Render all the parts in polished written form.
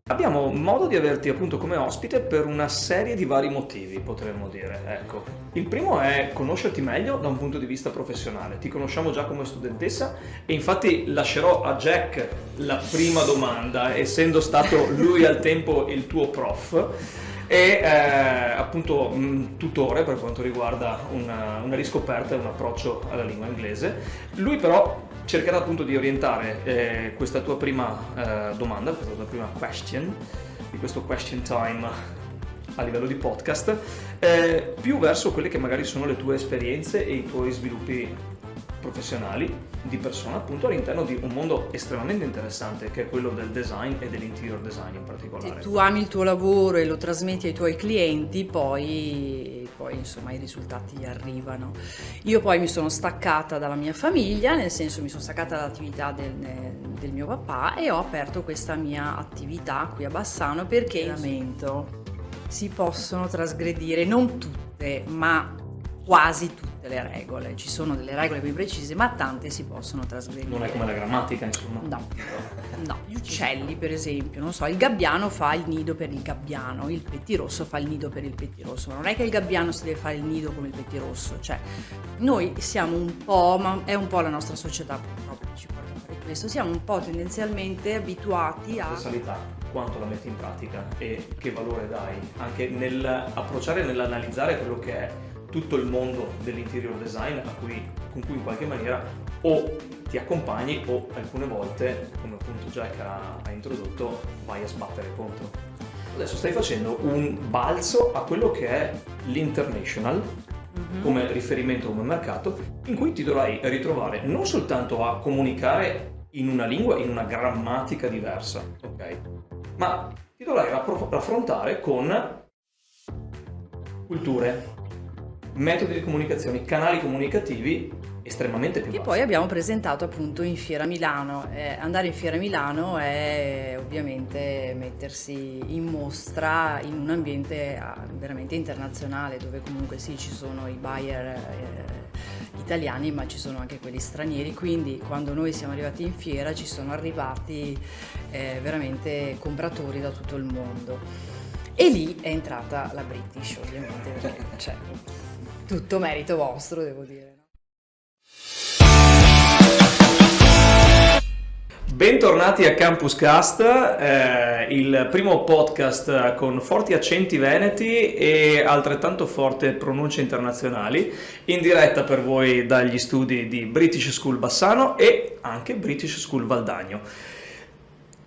Abbiamo modo di averti appunto come ospite per una serie di vari motivi, potremmo dire. Ecco, il primo è conoscerti meglio da un punto di vista professionale. Ti conosciamo già come studentessa e infatti lascerò a Jack la prima domanda, essendo stato lui al tempo il tuo prof e appunto tutore per quanto riguarda una riscoperta e un approccio alla lingua inglese. Lui però cercherà appunto di orientare questa tua prima domanda, questa tua prima question, di questo question time a livello di podcast, più verso quelle che magari sono le tue esperienze e i tuoi sviluppi professionali di persona appunto all'interno di un mondo estremamente interessante che è quello del design e dell'interior design in particolare. Se tu ami il tuo lavoro e lo trasmetti ai tuoi clienti, poi insomma i risultati arrivano. Io poi mi sono staccata dalla mia famiglia, nel senso mi sono staccata dall'attività del mio papà e ho aperto questa mia attività qui a Bassano perché veramente si possono trasgredire non tutte, ma quasi tutte le regole. Ci sono delle regole ben precise, ma tante si possono trasgredire. Non è come la grammatica, insomma. No, gli uccelli per esempio, non so, il gabbiano fa il nido per il gabbiano, il pettirosso fa il nido per il pettirosso, ma non è che il gabbiano si deve fare il nido come il pettirosso, cioè noi siamo un po', ma è un po' la nostra società purtroppo che ci porta a fare questo, siamo un po' tendenzialmente abituati a... Specialità, quanto la metti in pratica e che valore dai anche nell'approcciare e nell'analizzare quello che è tutto il mondo dell'interior design con cui in qualche maniera o ti accompagni o alcune volte, come appunto Jack ha introdotto, vai a sbattere contro. Adesso stai facendo un balzo a quello che è l'international come riferimento, come mercato, in cui ti dovrai ritrovare non soltanto a comunicare in una lingua, in una grammatica diversa, ok? Ma ti dovrai raffrontare con culture, metodi di comunicazione, canali comunicativi estremamente più Che vasti. poi abbiamo presentato appunto in Fiera Milano. Andare in Fiera Milano è ovviamente mettersi in mostra in un ambiente veramente internazionale, dove comunque sì, ci sono i buyer italiani, ma ci sono anche quelli stranieri, quindi quando noi siamo arrivati in fiera ci sono arrivati veramente compratori da tutto il mondo. E lì è entrata la British, ovviamente, perché cioè, tutto merito vostro, devo dire. Bentornati a Campus Cast, il primo podcast con forti accenti veneti e altrettanto forti pronunce internazionali, in diretta per voi dagli studi di British School Bassano e anche British School Valdagno.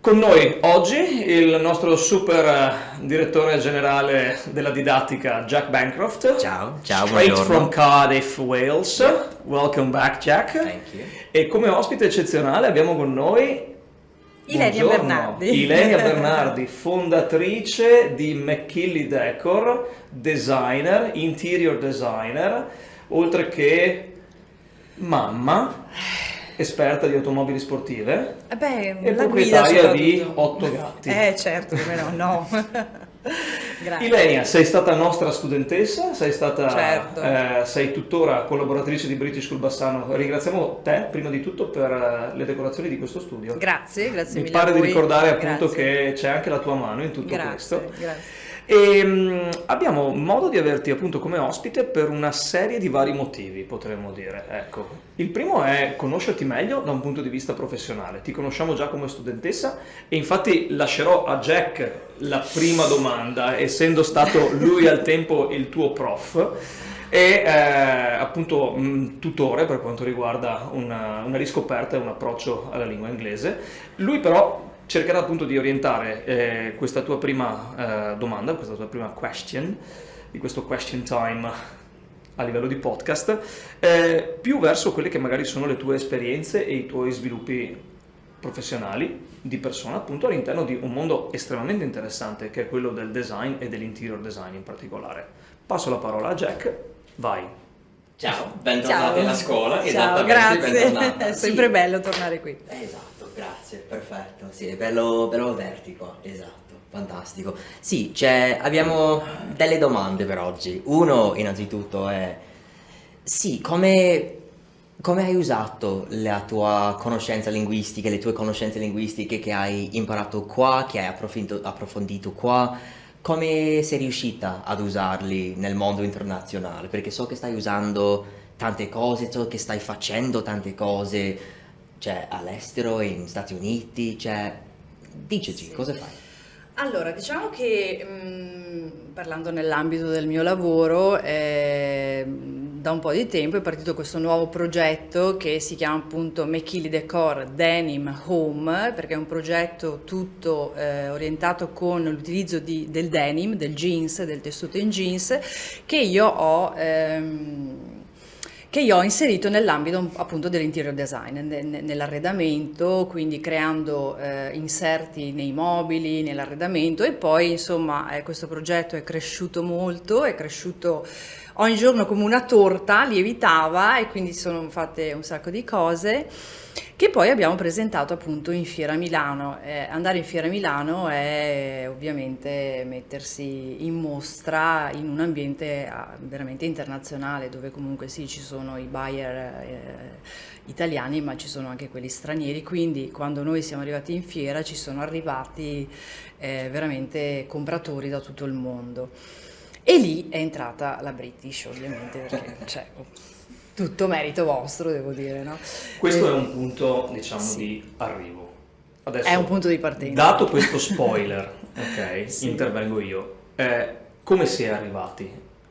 Con noi oggi il nostro super direttore generale della didattica, Jack Bancroft. Ciao, Straight buongiorno. from Cardiff, Wales. Welcome back, Jack. Thank you. E come ospite eccezionale abbiamo con noi Ilenia buongiorno, Bernardi. Ilenia Bernardi, fondatrice di McKinley Decor, designer, interior designer, oltre che mamma, esperta di automobili sportive e La guida proprietaria di soprattutto. 8 gatti. Certo, come no. Grazie. Ilenia, sei stata nostra studentessa, Certo. sei tuttora collaboratrice di British School Bassano. Ringraziamo te prima di tutto per le decorazioni di questo studio. Grazie Mi mille pare a di voi. ricordare appunto Grazie. che c'è anche la tua mano in tutto questo. Grazie. E abbiamo modo di averti appunto come ospite per una serie di vari motivi, potremmo dire. Ecco, il primo è conoscerti meglio da un punto di vista professionale. Ti conosciamo già come studentessa e infatti lascerò a Jack la prima domanda, essendo stato lui al tempo il tuo prof e appunto tutore per quanto riguarda una riscoperta e un approccio alla lingua inglese. Lui però cercherà appunto di orientare questa tua prima domanda, questa tua prima question, di questo question time a livello di podcast, più verso quelle che magari sono le tue esperienze e i tuoi sviluppi professionali di persona appunto all'interno di un mondo estremamente interessante che è quello del design e dell'interior design in particolare. Passo la parola a Jack, vai. Ciao, bentornati alla scuola. Ciao, Esattamente, grazie. bentornata. È sempre bello tornare qui. Esatto, grazie, perfetto. Sì, è bello averti qua, esatto, fantastico. Sì, abbiamo delle domande per oggi. Uno, innanzitutto, è sì, come Come hai usato la tua conoscenza linguistica, le tue conoscenze linguistiche che hai imparato qua, che hai approfondito qua? Come sei riuscita ad usarli nel mondo internazionale? Perché so che stai usando tante cose, so che stai facendo tante cose, cioè all'estero, in Stati Uniti, cioè diceci, Sì. cosa fai? Allora, diciamo che parlando nell'ambito del mio lavoro, da un po' di tempo è partito questo nuovo progetto che si chiama appunto Mechili Decor Denim Home, perché è un progetto tutto orientato con l'utilizzo del denim, del jeans, del tessuto in jeans, che io ho inserito nell'ambito appunto dell'interior design, nell'arredamento, quindi creando inserti nei mobili, nell'arredamento e poi insomma questo progetto è cresciuto molto, è cresciuto ogni giorno come una torta, lievitava e quindi sono fatte un sacco di cose che poi abbiamo presentato appunto in Fiera Milano. Andare in Fiera Milano è ovviamente mettersi in mostra in un ambiente veramente internazionale, dove comunque sì, ci sono i buyer italiani, ma ci sono anche quelli stranieri, quindi quando noi siamo arrivati in fiera ci sono arrivati veramente compratori da tutto il mondo. E lì è entrata la British, ovviamente, perché cioè, tutto merito vostro, devo dire, no? Questo è un punto, diciamo, Sì. di arrivo. È Adesso, un punto di partenza. dato questo spoiler, ok, Sì. intervengo io. Come si è arrivati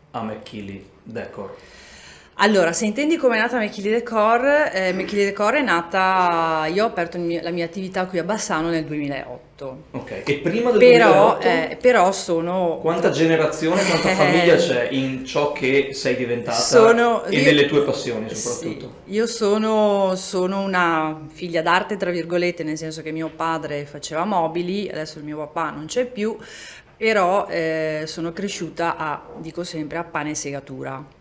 a McKinley Decor? Allora, se intendi come è nata Mechili Decor è nata, io ho aperto la mia attività qui a Bassano nel 2008, Ok, e prima del però, 2008, però sono... quanta generazione, quanta famiglia c'è in ciò che sei diventata e io- nelle tue passioni Sì, soprattutto? io sono una figlia d'arte, tra virgolette, nel senso che mio padre faceva mobili, adesso il mio papà non c'è più, però sono cresciuta dico sempre, a pane e segatura.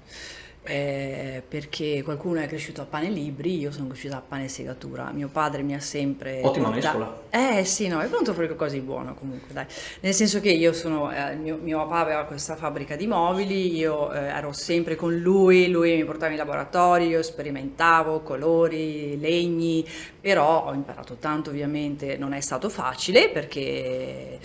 Perché qualcuno è cresciuto a pane e libri, io sono cresciuta a pane e segatura. Mio padre mi ha sempre Ottima mescola. sì, no, è venuto fuori qualcosa di buono comunque, dai. Nel senso che io mio papà aveva questa fabbrica di mobili, io ero sempre con lui mi portava in laboratorio, io sperimentavo colori, legni, però ho imparato tanto, ovviamente non è stato facile perché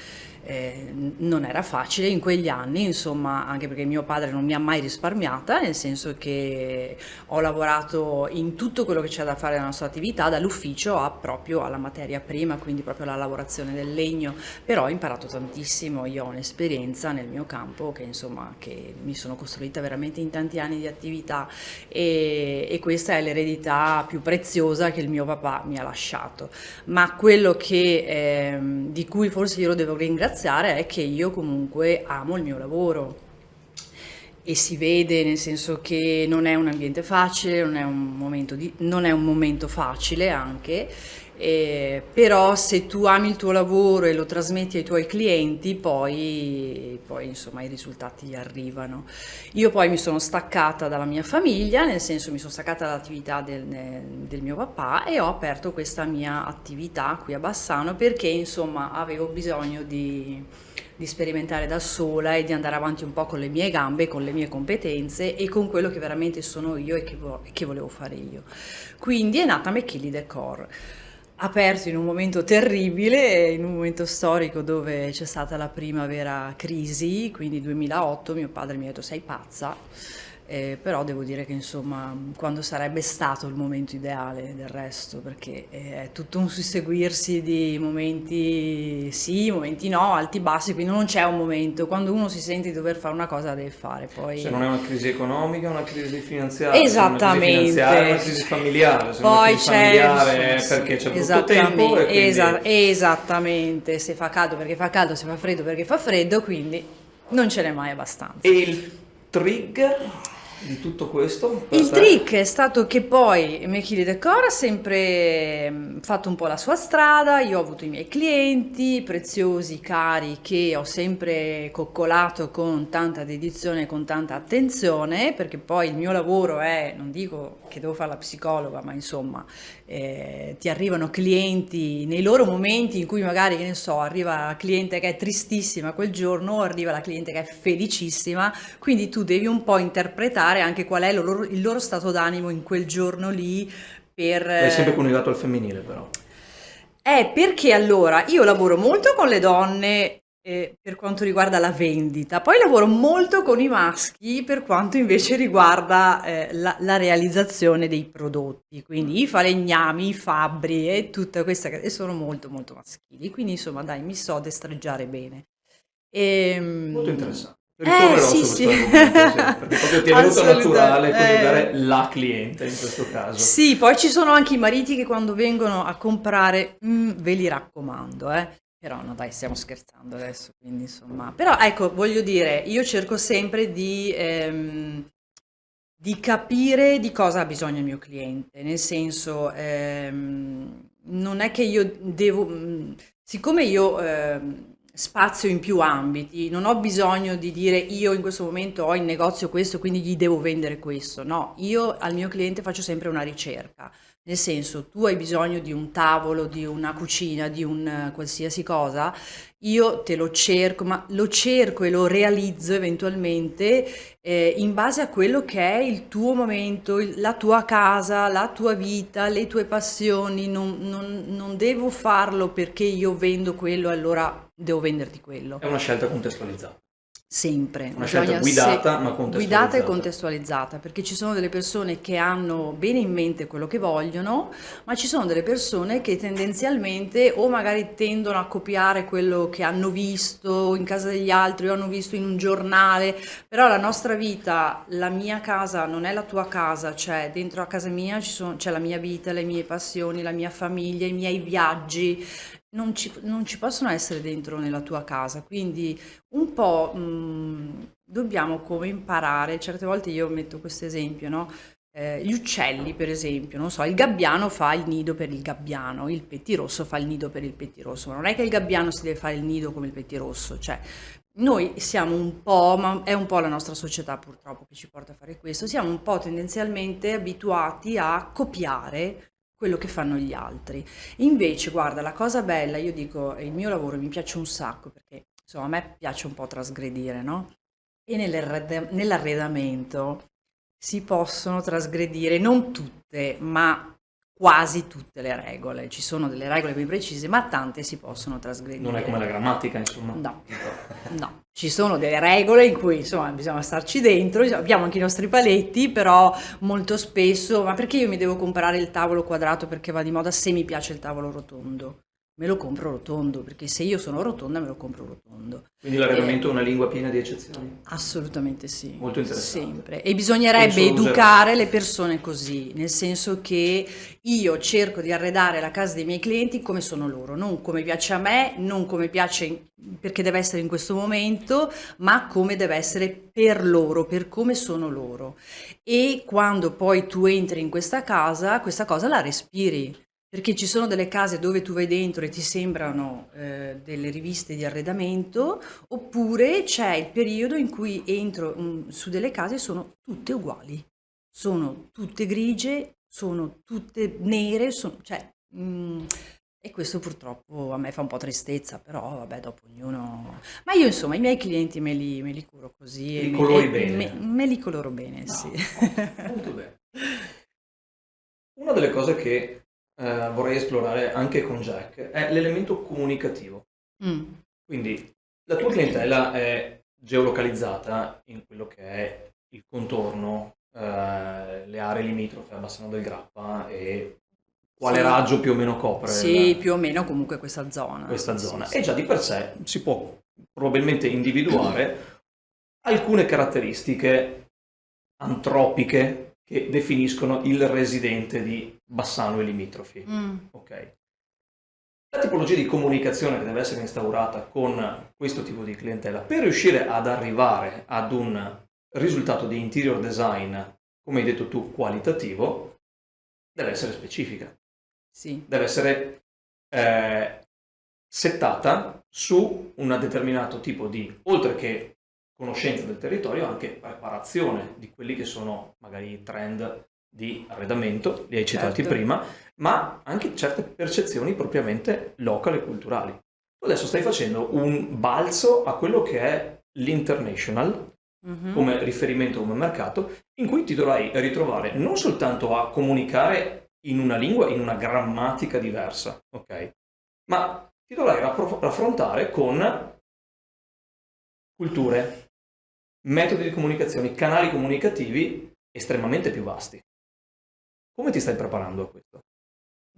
non era facile in quegli anni, insomma, anche perché mio padre non mi ha mai risparmiata, nel senso che ho lavorato in tutto quello che c'è da fare nella nostra attività, dall'ufficio proprio alla materia prima, quindi proprio alla lavorazione del legno, però ho imparato tantissimo, io ho un'esperienza nel mio campo che insomma che mi sono costruita veramente in tanti anni di attività e questa è l'eredità più preziosa che il mio papà mi ha lasciato. Ma quello di cui forse io lo devo ringraziare è che io comunque amo il mio lavoro e si vede, nel senso che non è un ambiente facile, non è un momento facile anche, però se tu ami il tuo lavoro e lo trasmetti ai tuoi clienti, poi insomma i risultati arrivano. Io poi mi sono staccata dalla mia famiglia, nel senso mi sono staccata dall'attività del mio papà e ho aperto questa mia attività qui a Bassano perché insomma avevo bisogno di sperimentare da sola e di andare avanti un po' con le mie gambe, con le mie competenze e con quello che veramente sono io e che volevo fare io. Quindi è nata McKinley Decor, aperto in un momento terribile, in un momento storico dove c'è stata la prima vera crisi, quindi 2008, mio padre mi ha detto sei pazza, però devo dire che insomma quando sarebbe stato il momento ideale del resto, perché è tutto un susseguirsi di momenti sì, momenti no, alti bassi, quindi non c'è un momento, quando uno si sente di dover fare una cosa la deve fare, poi... Se non è una crisi economica, una crisi finanziaria, Esattamente. se non è una crisi finanziaria, se non è una Poi crisi c'è familiare sì, perché c'è brutto tempo e quindi... esattamente, se fa caldo perché fa caldo, se fa freddo perché fa freddo, quindi non ce n'è mai abbastanza. E il trigger di tutto questo? Per Il te? trick è stato che poi Mechili Decor ha sempre fatto un po' la sua strada, io ho avuto i miei clienti preziosi, cari, che ho sempre coccolato con tanta dedizione e con tanta attenzione, perché poi il mio lavoro è, non dico che devo fare la psicologa, ma insomma ti arrivano clienti nei loro momenti in cui magari, che ne so, arriva la cliente che è tristissima quel giorno, arriva la cliente che è felicissima, quindi tu devi un po' interpretare valutare anche qual è il loro stato d'animo in quel giorno lì per... È sempre coniugato al femminile, però. Perché allora io lavoro molto con le donne per quanto riguarda la vendita, poi lavoro molto con i maschi per quanto invece riguarda la realizzazione dei prodotti, quindi i falegnami, i fabbri e tutta questa e sono molto molto maschili, quindi insomma dai, mi so destreggiare bene. Molto interessante. Ritornerò Sì, su sì. questo argomento, sì, perché proprio ti è venuto Assolutamente. naturale coniugare la cliente in questo caso. Sì, poi ci sono anche i mariti che quando vengono a comprare, ve li raccomando, Però no, dai, stiamo scherzando adesso, quindi insomma. Però ecco, voglio dire, io cerco sempre di capire di cosa ha bisogno il mio cliente, nel senso, non è che io devo, siccome io spazio in più ambiti, non ho bisogno di dire io in questo momento ho in negozio questo, quindi gli devo vendere questo, no, io al mio cliente faccio sempre una ricerca. Nel senso, tu hai bisogno di un tavolo, di una cucina, di un qualsiasi cosa, io te lo cerco, ma lo cerco e lo realizzo eventualmente in base a quello che è il tuo momento, la tua casa, la tua vita, le tue passioni. Non devo farlo perché io vendo quello, allora devo venderti quello. È una scelta contestualizzata. Sempre. Una scelta Bisogna guidata, ma contestualizzata. Guidata e contestualizzata, perché ci sono delle persone che hanno bene in mente quello che vogliono, ma ci sono delle persone che tendenzialmente o magari tendono a copiare quello che hanno visto in casa degli altri o hanno visto in un giornale, però la nostra vita, la mia casa non è la tua casa, cioè dentro a casa mia c'è la mia vita, le mie passioni, la mia famiglia, i miei viaggi. Non ci possono essere dentro nella tua casa, quindi un po' dobbiamo come imparare, certe volte io metto questo esempio, no? Gli uccelli per esempio, non so, il gabbiano fa il nido per il gabbiano, il pettirosso fa il nido per il pettirosso, ma non è che il gabbiano si deve fare il nido come il pettirosso, cioè noi siamo un po', ma è un po' la nostra società purtroppo che ci porta a fare questo, siamo un po' tendenzialmente abituati a copiare quello che fanno gli altri. Invece, guarda, la cosa bella, io dico, il mio lavoro mi piace un sacco perché insomma a me piace un po' trasgredire, no? E nell'arredamento si possono trasgredire non tutte, ma quasi tutte le regole. Ci sono delle regole ben precise, ma tante si possono trasgredire. Non è come la grammatica, insomma. No, no. Ci sono delle regole in cui insomma bisogna starci dentro, abbiamo anche i nostri paletti, però molto spesso, ma perché io mi devo comprare il tavolo quadrato perché va di moda se mi piace il tavolo rotondo? Me lo compro rotondo, perché se io sono rotonda me lo compro rotondo. Quindi l'arredamento è una lingua piena di eccezioni. Assolutamente sì. Molto interessante. Sempre. E bisognerebbe Penso lo educare le persone così, nel senso che io cerco di arredare la casa dei miei clienti come sono loro, non come piace a me, non come piace perché deve essere in questo momento, ma come deve essere per loro, per come sono loro. E quando poi tu entri in questa cosa la respiri. Perché ci sono delle case dove tu vai dentro e ti sembrano delle riviste di arredamento, oppure c'è il periodo in cui entro su delle case e sono tutte uguali, sono tutte grigie, sono tutte nere, e questo purtroppo a me fa un po' tristezza, però vabbè, dopo ognuno... Ma io insomma i miei clienti me li curo così Li colori bene. me li coloro bene, No, sì. molto bene. Una delle cose che vorrei esplorare anche con Jack è l'elemento comunicativo. Mm. Quindi la tua clientela è geolocalizzata in quello che è il contorno, le aree limitrofe a Bassano del Grappa e quale Sì. raggio più o meno copre Sì, più o meno comunque questa zona. questa Sì, zona. sì. E già di per sé si può probabilmente individuare alcune caratteristiche antropiche che definiscono il residente di Bassano e limitrofi. Ok. La tipologia di comunicazione che deve essere instaurata con questo tipo di clientela per riuscire ad arrivare ad un risultato di interior design, come hai detto tu, qualitativo, deve essere specifica. Sì. Deve essere settata su un determinato tipo di, oltre che conoscenza del territorio, anche preparazione di quelli che sono magari i trend di arredamento, li hai citati Certo. prima, ma anche certe percezioni propriamente locali e culturali. Tu adesso stai facendo un balzo a quello che è l'international, Mhm. come riferimento, come mercato, in cui ti dovrai ritrovare non soltanto a comunicare in una lingua, in una grammatica diversa, ok? Ma ti dovrai raffrontare con culture, metodi di comunicazione, canali comunicativi estremamente più vasti. Come ti stai preparando a questo?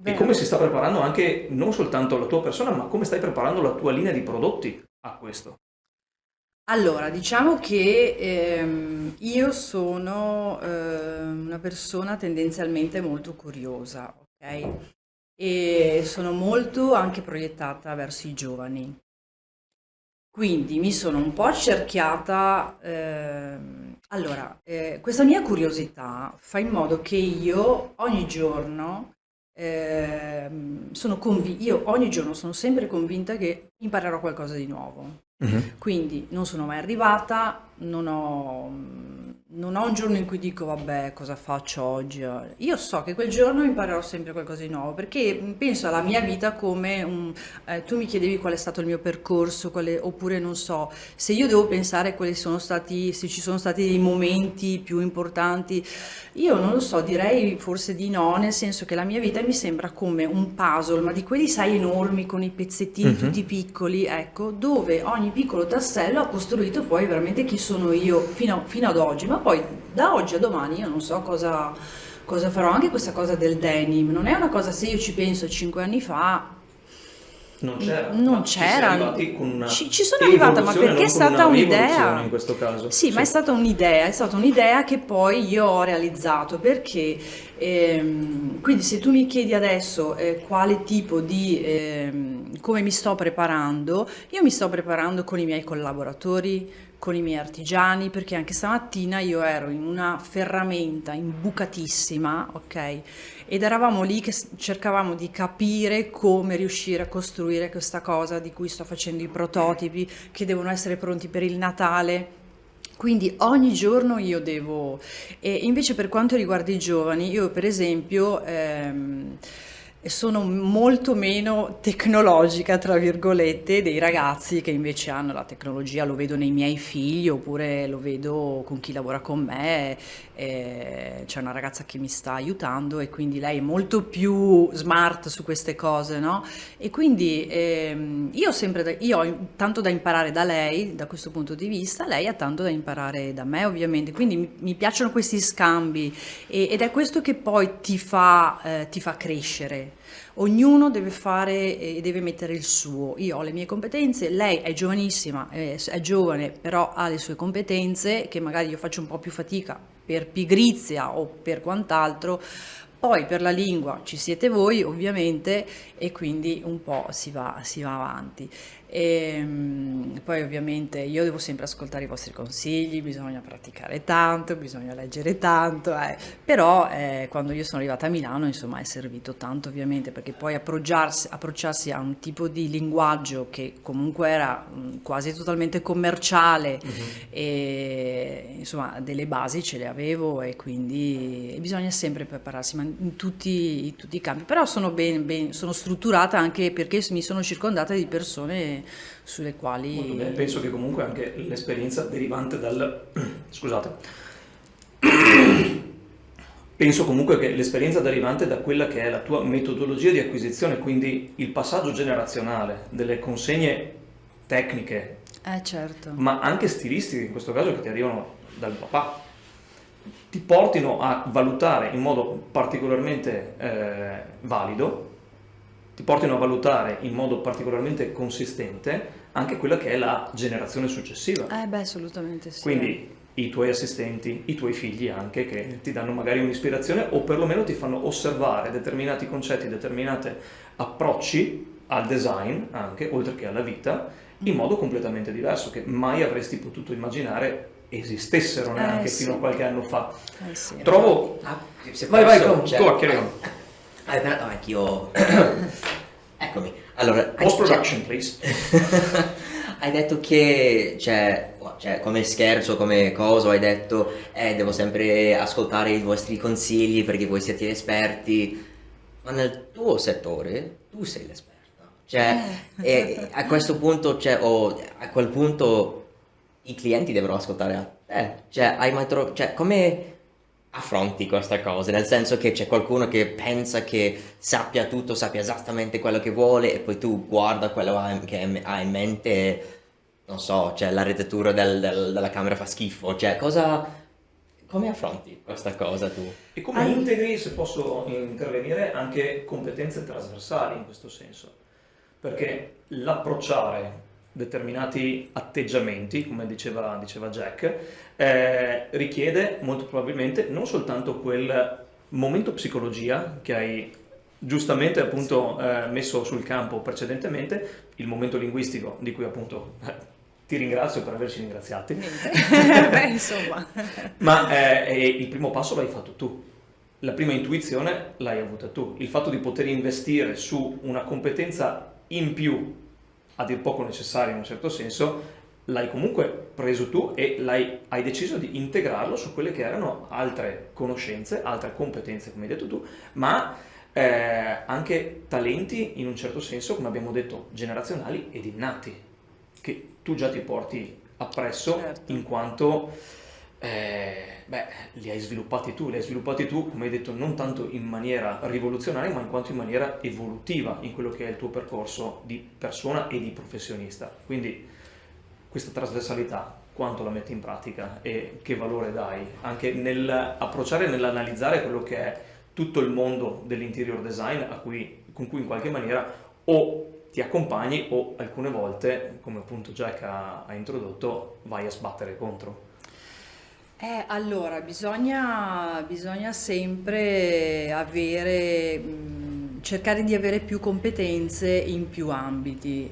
E come Beh, si sta preparando anche non soltanto la tua persona, ma come stai preparando la tua linea di prodotti a questo? allora, diciamo che io sono una persona tendenzialmente molto curiosa, ok? E sono molto anche proiettata verso i giovani. Quindi mi sono un po' accerchiata. Allora, questa mia curiosità fa in modo che io ogni giorno io ogni giorno sono sempre convinta che imparerò qualcosa di nuovo. Mhm. Quindi non sono mai arrivata, non ho un giorno in cui dico vabbè cosa faccio oggi. Io so che quel giorno imparerò sempre qualcosa di nuovo perché penso alla mia vita come tu mi chiedevi qual è stato il mio percorso, oppure non so, se io devo pensare quali sono stati, se ci sono stati dei momenti più importanti, io non lo so, direi forse di no, nel senso che la mia vita mi sembra come un puzzle, ma di quelli sai enormi con i pezzettini Mhm. tutti piccoli, ecco, dove ogni piccolo tassello ha costruito poi veramente chi sono io fino ad oggi, ma poi da oggi a domani io non so cosa farò. Anche questa cosa del denim, non è una cosa, se io ci penso 5 anni fa, Non c'era, non ma ci sei c'era. arrivati con una Ci sono arrivata, ma evoluzione, perché è non con una stata rivoluzione in un'idea. questo caso. Sì, ma Sì. è stata un'idea che poi io ho realizzato perché quindi se tu mi chiedi adesso quale tipo di come mi sto preparando, io mi sto preparando con i miei collaboratori, con i miei artigiani, perché anche stamattina io ero in una ferramenta imbucatissima, ok? Ed eravamo lì che cercavamo di capire come riuscire a costruire questa cosa di cui sto facendo i prototipi, che devono essere pronti per il Natale. Quindi ogni giorno io devo. E invece per quanto riguarda i giovani, io per esempio sono molto meno tecnologica, tra virgolette, dei ragazzi che invece hanno la tecnologia, lo vedo nei miei figli oppure lo vedo con chi lavora con me. C'è una ragazza che mi sta aiutando e quindi lei è molto più smart su queste cose, no? E quindi io ho tanto da imparare da lei, da questo punto di vista, lei ha tanto da imparare da me, ovviamente. Quindi mi piacciono questi scambi ed è questo che poi ti fa crescere. Ognuno deve fare e deve mettere il suo. Io ho le mie competenze, lei è giovanissima, è giovane, però ha le sue competenze che magari io faccio un po' più fatica per pigrizia o per quant'altro. Poi per la lingua ci siete voi, ovviamente, e quindi un po' si va avanti. Poi ovviamente io devo sempre ascoltare i vostri consigli, bisogna praticare tanto, bisogna leggere tanto, però quando io sono arrivata a Milano, insomma, è servito tanto ovviamente, perché poi approcciarsi a un tipo di linguaggio che comunque era quasi totalmente commerciale, Mhm. e insomma delle basi ce le avevo e quindi bisogna sempre prepararsi, ma in tutti i campi. Però sono sono strutturata anche perché mi sono circondata di persone sulle Molto bene. quali. Penso che comunque anche l'esperienza derivante dal... Scusate. Penso comunque che l'esperienza derivante da quella che è la tua metodologia di acquisizione, quindi il passaggio generazionale delle consegne tecniche, Certo. ma anche stilistiche in questo caso che ti arrivano dal papà, ti portino a valutare in modo particolarmente valido, ti portino a valutare in modo particolarmente consistente anche quella che è la generazione successiva. Beh, assolutamente sì. Quindi i tuoi assistenti, i tuoi figli anche, che ti danno magari un'ispirazione o perlomeno ti fanno osservare determinati concetti, determinati approcci al design anche, oltre che alla vita, in modo completamente diverso, che mai avresti potuto immaginare esistessero neanche Sì. fino a qualche anno fa. Sì. Trovo... Se Vai, vai, posso, go on, carry on. no, anch'io. Eccomi. Allora, Post-production, please. hai detto che, cioè, come scherzo, come cosa, hai detto, devo sempre ascoltare i vostri consigli perché voi siete esperti, ma nel tuo settore tu sei l'esperta. Cioè, e a questo punto, cioè, o a quel punto, i clienti devono ascoltare a te. Cioè, cioè, come affronti questa cosa? Nel senso che c'è qualcuno che pensa che sappia tutto, sappia esattamente quello che vuole e poi tu guarda quello che ha in mente e, non so, cioè l'architettura della camera fa schifo. Cioè, come affronti questa cosa tu? E come integri, se posso intervenire, anche competenze trasversali in questo senso? Perché l'approcciare determinati atteggiamenti, come diceva Jack, richiede molto probabilmente non soltanto quel momento psicologia che hai giustamente appunto messo sul campo precedentemente, il momento linguistico di cui appunto ti ringrazio per averci ringraziati. Beh, insomma. Ma il primo passo l'hai fatto tu, la prima intuizione l'hai avuta tu, il fatto di poter investire su una competenza in più, a dir poco necessaria in un certo senso, l'hai comunque preso tu e hai deciso di integrarlo su quelle che erano altre conoscenze, altre competenze, come hai detto tu, ma anche talenti in un certo senso, come abbiamo detto, generazionali ed innati, che tu già ti porti appresso, Certo. in quanto li hai sviluppati tu, come hai detto, non tanto in maniera rivoluzionaria, ma in quanto in maniera evolutiva in quello che è il tuo percorso di persona e di professionista. Quindi questa trasversalità, quanto la metti in pratica e che valore dai anche nell'approcciare e nell'analizzare quello che è tutto il mondo dell'interior design con cui in qualche maniera o ti accompagni o alcune volte, come appunto Jack ha introdotto, vai a sbattere contro. Allora, bisogna sempre cercare di avere più competenze in più ambiti,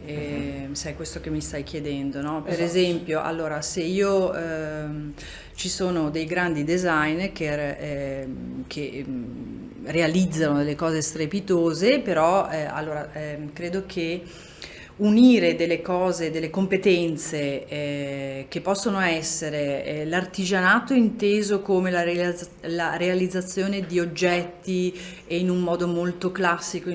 se è questo che mi stai chiedendo, no? Per Esatto, sì. esempio, allora, se io ci sono dei grandi designer che realizzano delle cose strepitose, però credo che unire delle cose, delle competenze che possono essere l'artigianato inteso come la realizzazione di oggetti e in un modo molto classico,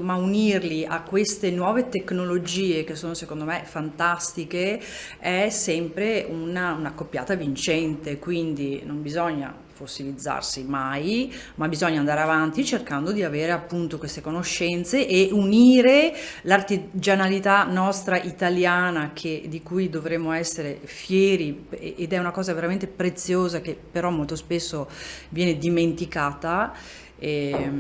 ma unirli a queste nuove tecnologie che sono secondo me fantastiche è sempre una coppiata vincente, quindi non bisogna fossilizzarsi mai, ma bisogna andare avanti cercando di avere appunto queste conoscenze e unire l'artigianalità nostra italiana di cui dovremmo essere fieri ed è una cosa veramente preziosa che però molto spesso viene dimenticata. E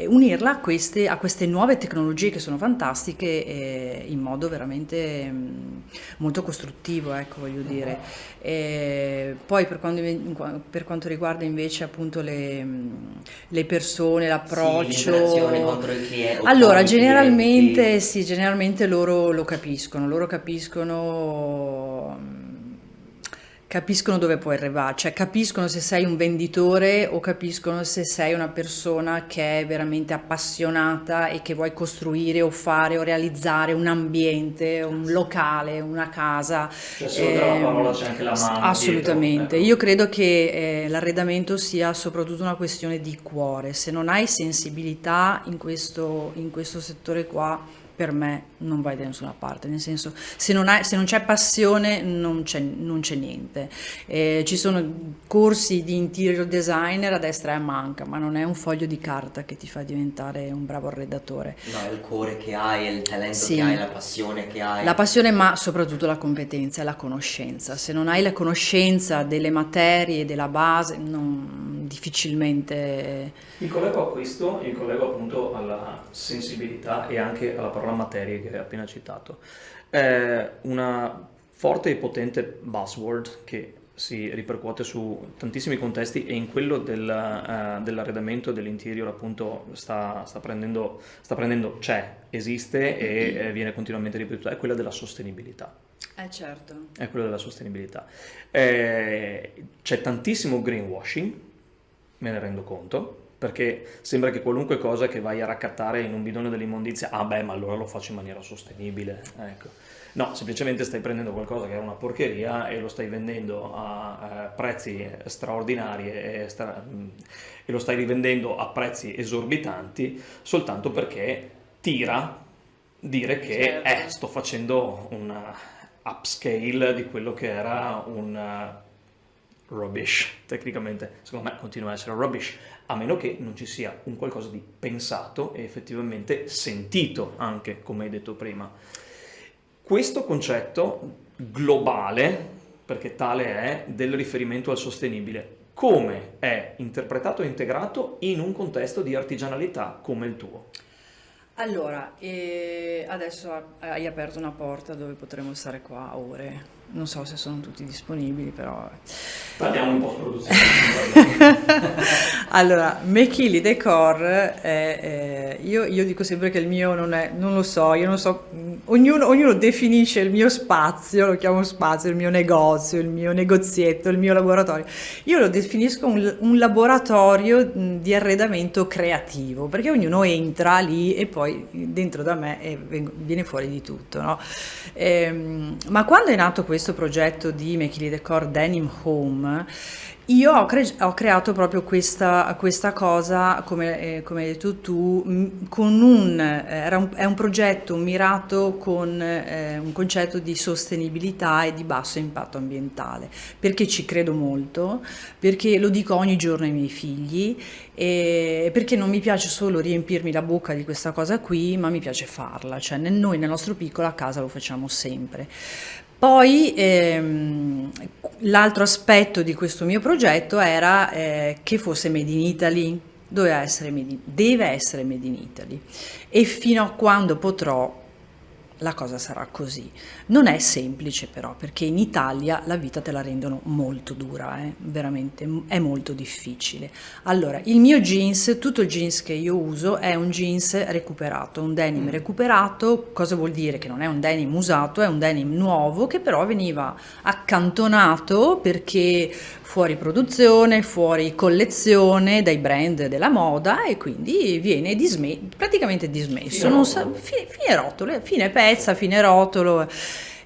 unirla a queste nuove tecnologie che sono fantastiche in modo veramente molto costruttivo, ecco, voglio dire. Poi per quanto riguarda invece appunto le persone, Sì, l'approccio. l'interazione contro il cliente. Allora, generalmente loro lo capiscono dove puoi arrivare, cioè capiscono se sei un venditore o capiscono se sei una persona che è veramente appassionata e che vuoi costruire o fare o realizzare un ambiente, un locale, una casa. Cioè, se oltre alla parola c'è anche la mano Assolutamente. dietro, Io ecco. credo che l'arredamento sia soprattutto una questione di cuore. Se non hai sensibilità in questo settore qua, per me non vai da nessuna parte, nel senso se non c'è passione non c'è niente. Ci sono corsi di interior designer a destra e a manca, ma non è un foglio di carta che ti fa diventare un bravo arredatore. No, è il cuore che hai, è il talento Sì. che hai, la passione che hai. La passione, ma soprattutto la competenza e la conoscenza. Se non hai la conoscenza delle materie, della base, difficilmente. Il collego a questo, il collego appunto alla sensibilità e anche alla parola materie che hai appena citato. È una forte e potente buzzword che si ripercuote su tantissimi contesti e in quello dell'arredamento dell'interior appunto esiste e viene continuamente ripetuta, è quella della sostenibilità. Certo. È quello della sostenibilità. C'è tantissimo greenwashing, me ne rendo conto, perché sembra che qualunque cosa che vai a raccattare in un bidone dell'immondizia, ma allora lo faccio in maniera sostenibile, ecco. No, semplicemente stai prendendo qualcosa che è una porcheria e lo stai vendendo a prezzi straordinari e lo stai rivendendo a prezzi esorbitanti soltanto perché tira dire che Certo. sto facendo upscale di quello che era un rubbish, tecnicamente. Secondo me continua a essere rubbish, a meno che non ci sia un qualcosa di pensato e effettivamente sentito anche, come hai detto prima. Questo concetto globale, perché tale è, del riferimento al sostenibile, come è interpretato e integrato in un contesto di artigianalità come il tuo? Allora, adesso hai aperto una porta dove potremo stare qua ore. Non so se sono tutti disponibili, però... Parliamo un po' di produzione. Allora, Mechili Decor io dico sempre che il mio non lo so, io non so, ognuno definisce il mio spazio, lo chiamo spazio, il mio negozio, il mio negozietto, il mio laboratorio. Io lo definisco un laboratorio di arredamento creativo, perché ognuno entra lì e poi dentro da me viene fuori di tutto, no? Ma quando è nato questo progetto di Mechili Decor Denim Home, io ho creato proprio questa cosa, come hai detto tu, è un progetto mirato con un concetto di sostenibilità e di basso impatto ambientale, perché ci credo molto, perché lo dico ogni giorno ai miei figli, e perché non mi piace solo riempirmi la bocca di questa cosa qui, ma mi piace farla, cioè noi nel nostro piccolo a casa lo facciamo sempre. Poi l'altro aspetto di questo mio progetto era che fosse Made in Italy, deve essere Made in Italy, e fino a quando potrò la cosa sarà così. Non è semplice però, perché in Italia la vita te la rendono molto dura, veramente è molto difficile. Allora, il mio jeans, tutto il jeans che io uso è un jeans recuperato, un denim recuperato. Cosa vuol dire? Che non è un denim usato, è un denim nuovo che però veniva accantonato perché fuori produzione, fuori collezione dai brand della moda, e quindi viene praticamente dismesso, fine rotolo, fine pezza, fine rotolo,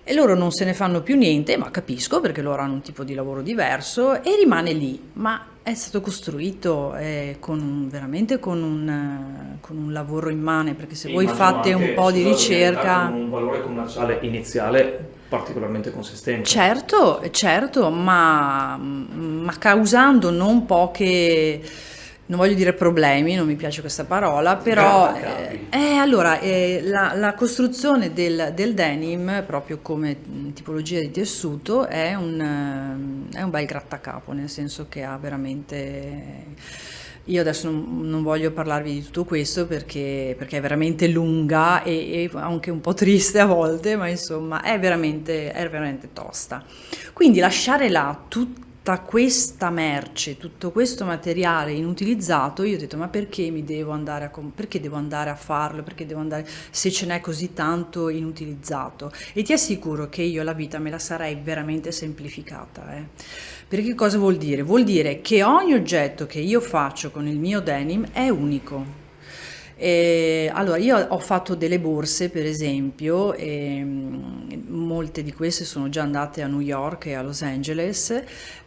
e loro non se ne fanno più niente, ma capisco, perché loro hanno un tipo di lavoro diverso e rimane lì, ma è stato costruito veramente con un lavoro immane, perché se voi fate un po' di ricerca... Con un valore commerciale iniziale particolarmente consistente. Certo, ma causando non poche, non voglio dire problemi, non mi piace questa parola, però allora la costruzione del denim, proprio come tipologia di tessuto, è un bel grattacapo, nel senso che ha veramente... Io adesso non voglio parlarvi di tutto questo perché è veramente lunga e anche un po' triste a volte, ma insomma è veramente tosta. Quindi lasciare là tutta questa merce, tutto questo materiale inutilizzato, io ho detto: ma perché devo andare a farlo? Perché devo andare, se ce n'è così tanto inutilizzato? E ti assicuro che io la vita me la sarei veramente semplificata, Perché cosa vuol dire? Vuol dire che ogni oggetto che io faccio con il mio denim è unico. Allora, io ho fatto delle borse, per esempio, e molte di queste sono già andate a New York e a Los Angeles,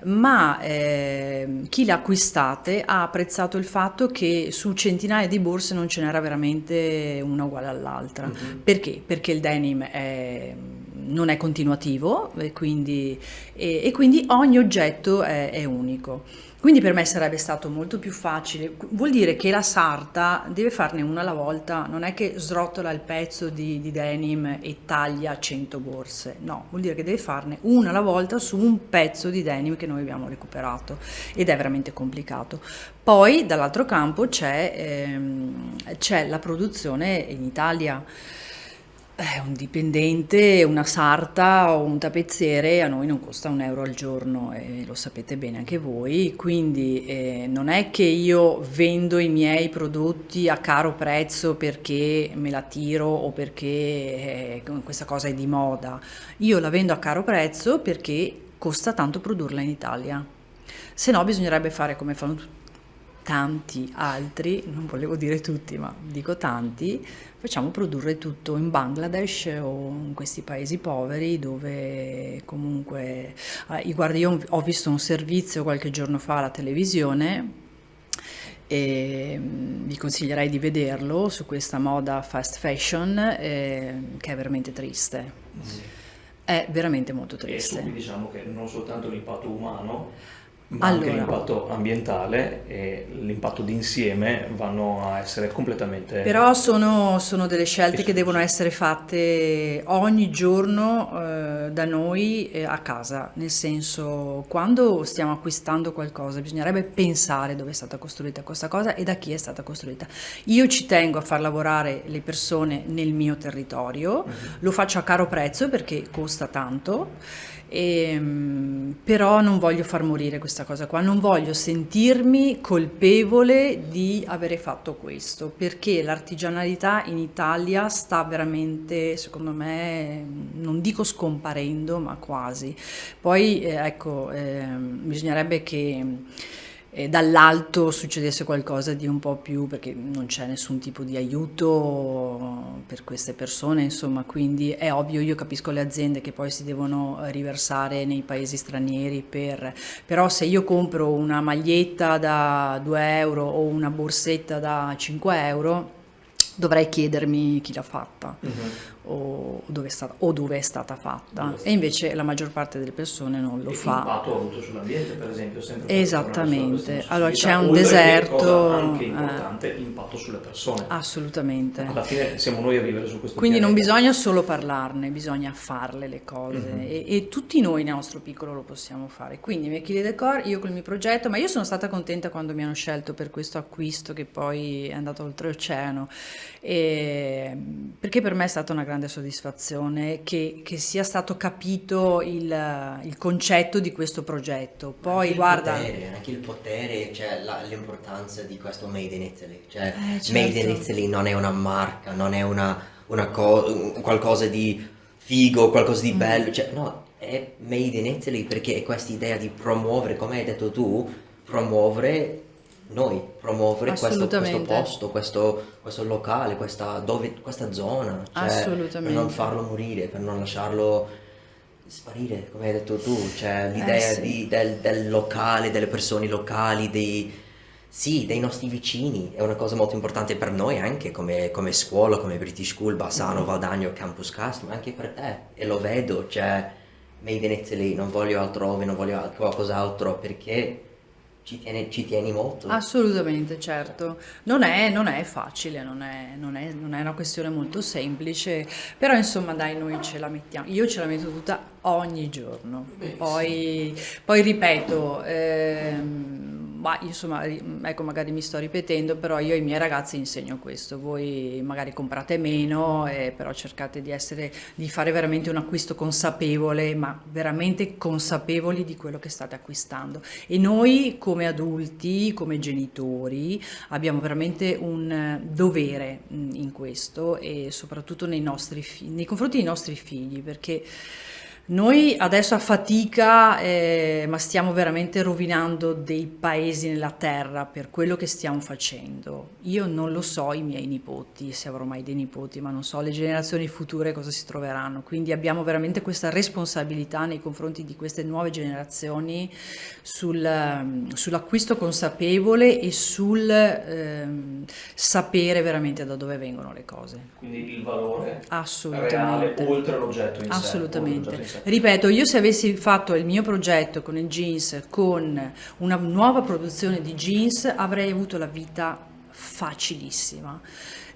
ma chi le ha acquistate ha apprezzato il fatto che su centinaia di borse non ce n'era veramente una uguale all'altra. Perché? Perché il denim non è continuativo e quindi ogni oggetto è unico. Quindi per me sarebbe stato molto più facile. Vuol dire che la sarta deve farne una alla volta, non è che srotola il pezzo di denim e taglia 100 borse, no, vuol dire che deve farne una alla volta su un pezzo di denim che noi abbiamo recuperato, ed è veramente complicato. Poi dall'altro campo c'è la produzione in Italia. Un dipendente, una sarta o un tappezziere a noi non costa €1 al giorno, e lo sapete bene anche voi, quindi non è che io vendo i miei prodotti a caro prezzo perché me la tiro o perché questa cosa è di moda. Io la vendo a caro prezzo perché costa tanto produrla in Italia, se no bisognerebbe fare come fanno tanti altri, non volevo dire tutti, ma dico tanti, facciamo produrre tutto in Bangladesh o in questi paesi poveri dove comunque... guarda, io ho visto un servizio qualche giorno fa alla televisione e vi consiglierei di vederlo, su questa moda fast fashion, che è veramente triste. è veramente molto E su triste. cui diciamo che non soltanto l'impatto umano, ma anche Allora, l'impatto ambientale e l'impatto d'insieme vanno a essere completamente però sono delle scelte che devono esclusi. essere fatte ogni giorno da noi a casa, nel senso quando stiamo acquistando qualcosa bisognerebbe pensare dove è stata costruita questa cosa e da chi è stata costruita. Io ci tengo a far lavorare le persone nel mio territorio, Mhm. lo faccio a caro prezzo perché costa tanto. Però non voglio far morire questa cosa qua, non voglio sentirmi colpevole di avere fatto questo, perché l'artigianalità in Italia sta veramente, secondo me, non dico scomparendo, ma quasi. Poi, ecco, bisognerebbe che dall'alto succedesse qualcosa di un po' più, perché non c'è nessun tipo di aiuto per queste persone, insomma, quindi è ovvio, io capisco le aziende che poi si devono riversare nei paesi stranieri però se io compro una maglietta da 2 euro o una borsetta da 5 euro, dovrei chiedermi chi l'ha fatta Mhm. o dove è stata fatta. Dove E sta? invece la maggior parte delle persone non lo E che fa. impatto ha avuto sull'ambiente, per esempio, sempre per tornare sulla questione Esattamente. Allora c'è sostenibilità, un oltre che, cosa deserto, anche importante, l'impatto sulle persone. assolutamente. Alla fine siamo noi a vivere su questo Quindi non pianeta. bisogna solo parlarne, bisogna farle le cose Mhm. e tutti noi nel nostro piccolo lo possiamo fare. Quindi Mechile Decor, io col mio progetto, ma io sono stata contenta quando mi hanno scelto per questo acquisto che poi è andato oltreoceano, perché per me è stata una grande soddisfazione che sia stato capito il concetto di questo progetto. Ma anche Poi guarda, anche il potere, cioè l'importanza di questo Made in Italy. Cioè, Made in certo. Italy non è una marca, non è qualcosa di figo, qualcosa di Mm. bello. Cioè, no, è Made in Italy perché è questa idea di promuovere, come hai detto tu, promuovere noi, promuovere questo Assolutamente, posto, questo locale, questa zona. Cioè, per non assolutamente. farlo morire, per non lasciarlo sparire, come hai detto tu, cioè Eh l'idea sì. del locale, delle persone locali, sì, dei nostri vicini, è una cosa molto importante per noi anche come scuola, come British School, Bassano, Mhm. Valdagno, Campus Cast, ma anche per te, e lo vedo, cioè Made in Italy, non voglio altrove, non voglio qualcos'altro, perché ci tieni molto. Assolutamente, certo. Non è facile, non è una questione molto semplice, però insomma dai, noi ce la mettiamo. Io ce la metto tutta ogni giorno. Benissimo. Poi ripeto, ma insomma, ecco, magari mi sto ripetendo, però io ai miei ragazzi insegno questo. Voi magari comprate meno, però cercate di fare veramente un acquisto consapevole, ma veramente consapevoli di quello che state acquistando. E noi come adulti, come genitori, abbiamo veramente un dovere in questo e soprattutto nei confronti dei nostri figli, perché noi adesso a fatica, ma stiamo veramente rovinando dei paesi nella terra per quello che stiamo facendo. Io non lo so, i miei nipoti, se avrò mai dei nipoti, ma non so le generazioni future cosa si troveranno. Quindi abbiamo veramente questa responsabilità nei confronti di queste nuove generazioni sull'acquisto consapevole e sul sapere veramente da dove vengono le cose. Quindi il valore reale, Assolutamente. oltre l'oggetto in sé, oltre l'oggetto Assolutamente. in sé. Ripeto, io se avessi fatto il mio progetto con il jeans, con una nuova produzione di jeans, avrei avuto la vita facilissima.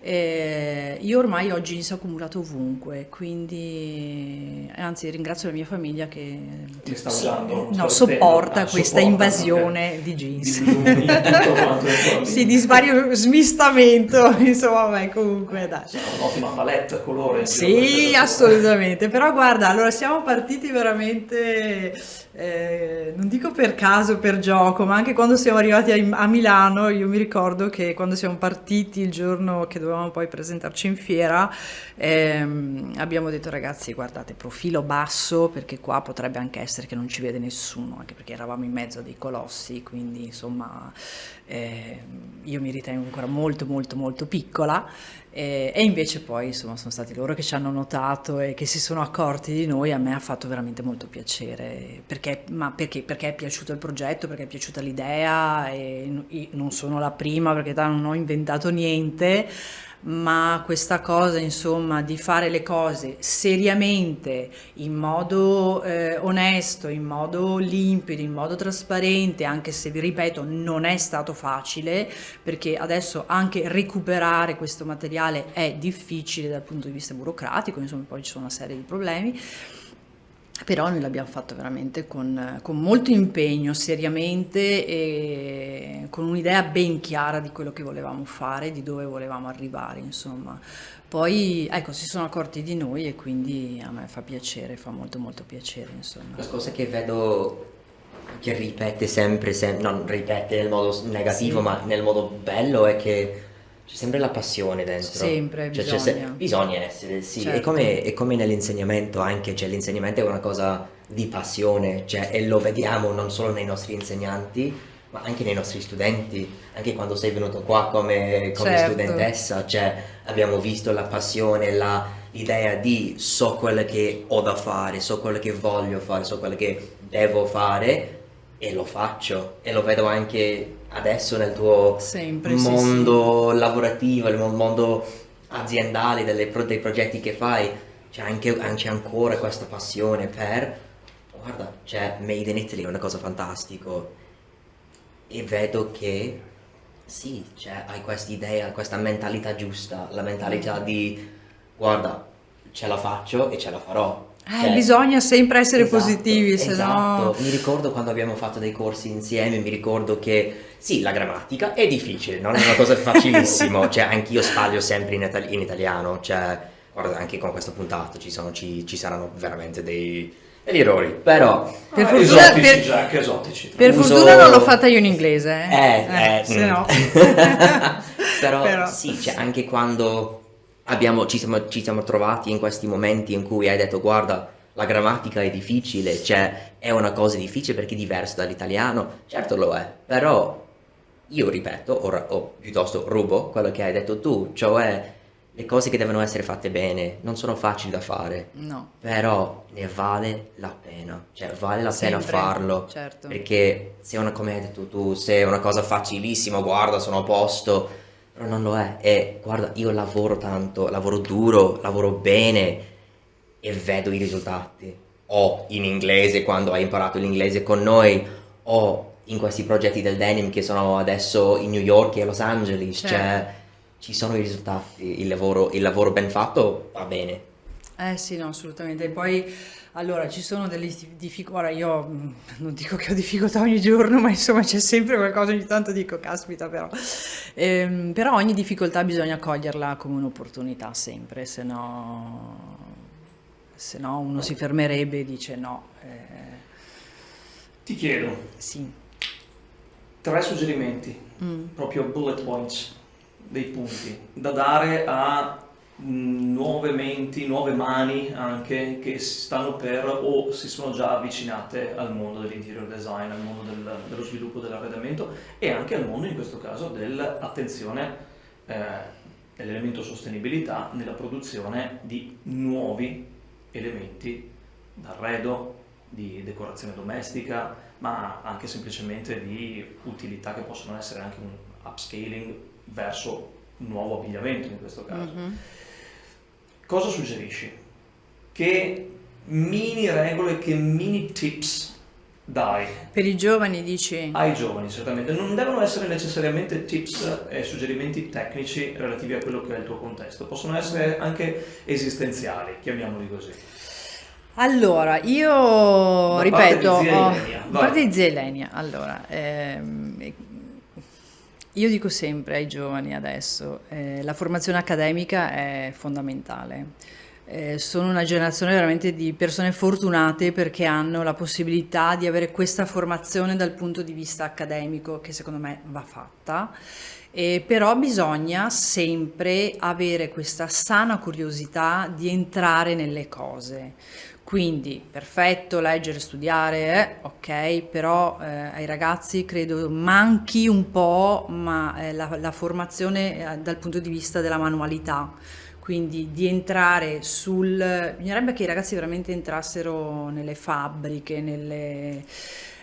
Io ormai ho jeans accumulato ovunque, quindi anzi ringrazio la mia famiglia che Li sta usando, sta no, vestendo, sopporta questa sopporta, ok. invasione di Di jeans. volumi e tutto quanto è Sì, di vario smistamento, insomma, vabbè, comunque dai. sarà un'ottima palette colore in giro per Sì, casa tua. assolutamente, però guarda, allora siamo partiti veramente, non dico per caso, per gioco, ma anche quando siamo arrivati a Milano, io mi ricordo che quando siamo partiti il giorno che dovevamo poi presentarci in fiera, abbiamo detto ragazzi, guardate, profilo basso, perché qua potrebbe anche essere che non ci vede nessuno, anche perché eravamo in mezzo a dei colossi, quindi insomma io mi ritengo ancora molto molto molto piccola E invece poi insomma sono stati loro che ci hanno notato e che si sono accorti di noi. A me ha fatto veramente molto piacere, perché è piaciuto il progetto, perché è piaciuta l'idea, e non sono la prima perché non ho inventato niente, ma questa cosa, insomma, di fare le cose seriamente, in modo onesto, in modo limpido, in modo trasparente, anche se vi ripeto non è stato facile, perché adesso anche recuperare questo materiale è difficile dal punto di vista burocratico, insomma poi ci sono una serie di problemi. Però noi l'abbiamo fatto veramente con molto impegno, seriamente, e con un'idea ben chiara di quello che volevamo fare, di dove volevamo arrivare, insomma. Poi, ecco, si sono accorti di noi e quindi a me fa piacere, fa molto molto piacere, insomma. La cosa che vedo che ripete sempre, non ripete nel modo negativo, Sì, ma nel modo bello, è che c'è sempre la passione dentro. sempre Cioè, bisogna. bisogna essere, sì. Certo. È come nell'insegnamento anche, cioè l'insegnamento è una cosa di passione, cioè, e lo vediamo non solo nei nostri insegnanti, ma anche nei nostri studenti, anche quando sei venuto qua come Certo. studentessa, cioè abbiamo visto la passione, l'idea di so quello che ho da fare, so quello che voglio fare, so quello che devo fare e lo faccio, e lo vedo anche adesso nel tuo Sempre, sì, sì. mondo lavorativo, nel mondo aziendale, dei progetti che fai, c'è ancora questa passione guarda, cioè Made in Italy è una cosa fantastica, e vedo che sì, cioè hai questa idea, questa mentalità giusta, la mentalità di guarda, ce la faccio e ce la farò. Cioè, Bisogna sempre essere esatto, positivi, se no... esatto. Mi ricordo quando abbiamo fatto dei corsi insieme, mi ricordo che sì, la grammatica è difficile, non è una cosa facilissima, cioè anch'io sbaglio sempre in italiano, cioè guarda, anche con questa puntata ci saranno veramente degli errori, però Per fortuna, esotici, Jack, esotici. per Uso- fortuna non l'ho fatta io in inglese, se no... Però sì, cioè, anche quando ci siamo trovati in questi momenti in cui hai detto guarda, la grammatica è difficile, cioè è una cosa difficile perché è diverso dall'italiano, certo lo è, però io ripeto, o piuttosto rubo quello che hai detto tu, cioè le cose che devono essere fatte bene non sono facili da fare, No, però ne vale la pena, cioè vale la pena sempre, farlo, certo. perché come hai detto tu, se è una cosa facilissima, guarda, sono a posto, però non lo è, e guarda, io lavoro tanto, lavoro duro, lavoro bene e vedo i risultati, o in inglese quando hai imparato l'inglese con noi, o in questi progetti del denim che sono adesso in New York e a Los Angeles, Certo. cioè ci sono i risultati, il lavoro ben fatto va bene. Sì, no, assolutamente. E poi, allora, ci sono delle difficoltà. Ora, io non dico che ho difficoltà ogni giorno, ma insomma c'è sempre qualcosa, ogni tanto dico, caspita, però. Però ogni difficoltà bisogna coglierla come un'opportunità sempre, se no uno si fermerebbe e dice no. Ti chiedo Sì. 3 suggerimenti, proprio bullet points, dei punti da dare a nuove menti, nuove mani anche che si stanno per o si sono già avvicinate al mondo dell'interior design, al mondo dello sviluppo dell'arredamento e anche al mondo in questo caso dell'attenzione dell'elemento sostenibilità nella produzione di nuovi elementi d'arredo, di decorazione domestica, ma anche semplicemente di utilità che possono essere anche un upscaling verso un nuovo abbigliamento in questo caso. Cosa suggerisci? Che mini regole, che mini tips dai Per i giovani dici? ai giovani? Certamente non devono essere necessariamente tips e suggerimenti tecnici relativi a quello che è il tuo contesto, possono essere anche esistenziali, chiamiamoli così. Allora, io Da parte di ripeto, zia Ilenia, da vai. parte di zia Ilenia, allora, io dico sempre ai giovani adesso, la formazione accademica è fondamentale. Sono una generazione veramente di persone fortunate perché hanno la possibilità di avere questa formazione dal punto di vista accademico che secondo me va fatta. Però bisogna sempre avere questa sana curiosità di entrare nelle cose. Quindi, perfetto, leggere, studiare, ok, però ai ragazzi credo manchi un po' la formazione dal punto di vista della manualità, quindi di entrare bisognerebbe che i ragazzi veramente entrassero nelle fabbriche,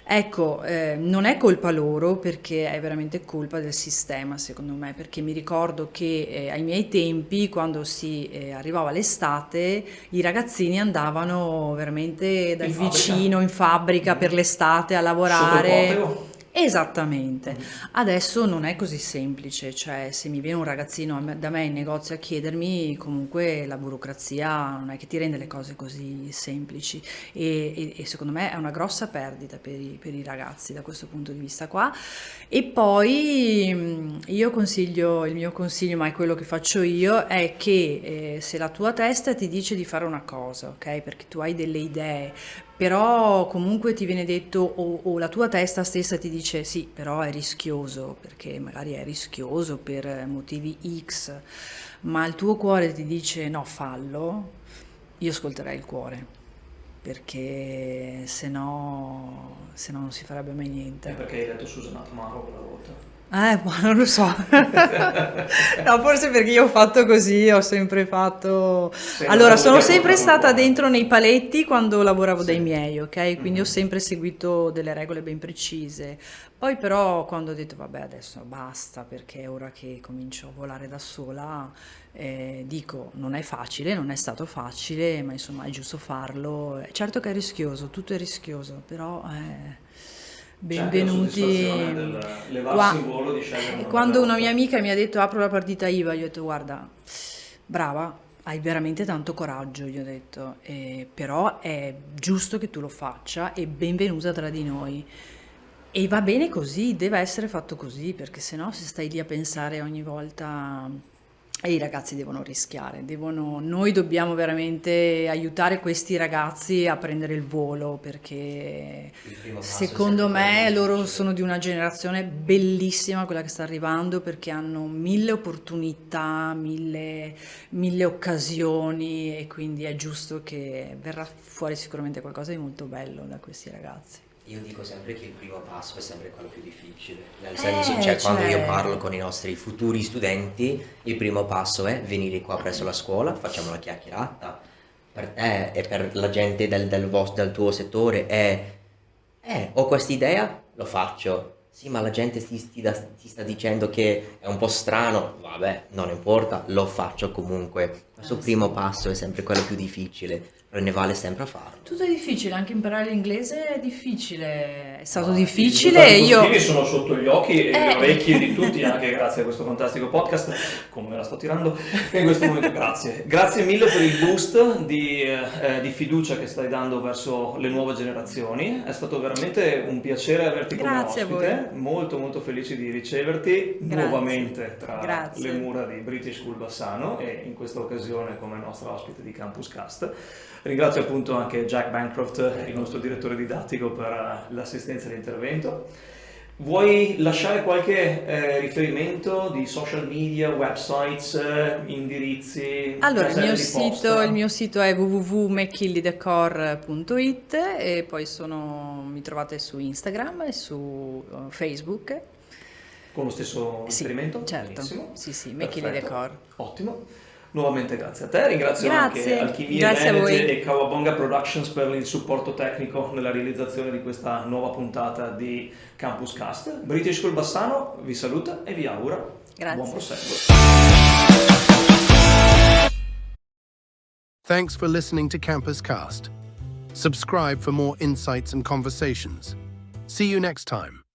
Ecco, non è colpa loro perché è veramente colpa del sistema, secondo me, perché mi ricordo che ai miei tempi, quando si arrivava l'estate, i ragazzini andavano veramente dal In fabbrica? vicino in fabbrica per l'estate a Sotto il lavorare. portico? Esattamente. Adesso non è così semplice, cioè se mi viene un ragazzino da me in negozio a chiedermi, comunque la burocrazia non è che ti rende le cose così semplici e secondo me è una grossa perdita per i ragazzi da questo punto di vista qua. E poi il mio consiglio, ma è quello che faccio io, è che se la tua testa ti dice di fare una cosa, ok? Perché tu hai delle idee, però comunque ti viene detto o la tua testa stessa ti dice sì, però è rischioso, perché magari è rischioso per motivi X, ma il tuo cuore ti dice no, fallo, io ascolterei il cuore, perché se no non si farebbe mai È niente. perché hai detto Susanna Tamaro quella volta. Ma non lo so. No, forse perché io ho fatto così, ho sempre fatto. Allora, sono sempre stata dentro nei paletti quando lavoravo dai miei, ok? Quindi ho sempre seguito delle regole ben precise. Poi però quando ho detto vabbè adesso basta perché è ora che comincio a volare da sola, dico non è facile, non è stato facile, ma insomma è giusto farlo. Certo che è rischioso, tutto è rischioso, però C'è anche la soddisfazione benvenuti. del levarsi in volo di scegliere una Quando una rotta. mia amica mi ha detto apro la partita IVA, io ho detto guarda, brava, hai veramente tanto coraggio, gli ho detto, però è giusto che tu lo faccia e benvenuta tra di noi. E va bene così, deve essere fatto così, perché sennò se stai lì a pensare ogni volta, e i ragazzi devono rischiare, noi dobbiamo veramente aiutare questi ragazzi a prendere il volo, perché Il primo passo è secondo sempre quello me loro difficile. sono di una generazione bellissima, quella che sta arrivando, perché hanno mille opportunità, mille occasioni e quindi è giusto che verrà fuori sicuramente qualcosa di molto bello da questi ragazzi. Io dico sempre che il primo passo è sempre quello più difficile, nel senso, quando io Cioè, parlo con i nostri futuri studenti, il primo passo è venire qua presso la scuola, facciamo una chiacchierata, per te e per la gente del tuo settore ho questa idea, lo faccio. Sì, ma la gente ti sta dicendo che è un po' strano, vabbè, non importa, lo faccio comunque. Questo primo passo è sempre quello più difficile, però ne vale sempre a farlo. tutto è difficile, anche imparare l'inglese è difficile, è stato I difficile, risultati io. positivi sono sotto gli occhi e le Eh. orecchie di tutti, anche grazie a questo fantastico podcast, come me la sto tirando in questo momento. Grazie mille per il boost di fiducia che stai dando verso le nuove generazioni. È stato veramente un piacere averti come Grazie a ospite, molto molto felice di riceverti Grazie. nuovamente tra Grazie. le mura di British School Bassano e in questa occasione come nostra ospite di Campus Cast. Ringrazio appunto anche Jack Bancroft, il nostro direttore didattico, per l'assistenza all'intervento. Vuoi lasciare qualche riferimento di social media, websites, indirizzi? Allora, caselle di posta? il mio sito è www.mckinleydecor.it e poi mi trovate su Instagram e su Facebook. Con lo stesso Sì, riferimento? certo. Benissimo. Sì, Perfetto. McKinley Decor. Ottimo. Nuovamente grazie a te, ringrazio Grazie. anche Alchimie Grazie a Manage voi. e Kawabonga Productions per il supporto tecnico nella realizzazione di questa nuova puntata di Campus Cast. British School Bassano vi saluta e vi augura Grazie. buon proseguo. Thanks for listening to Campus Cast. Subscribe for more insights and conversations. See you next time.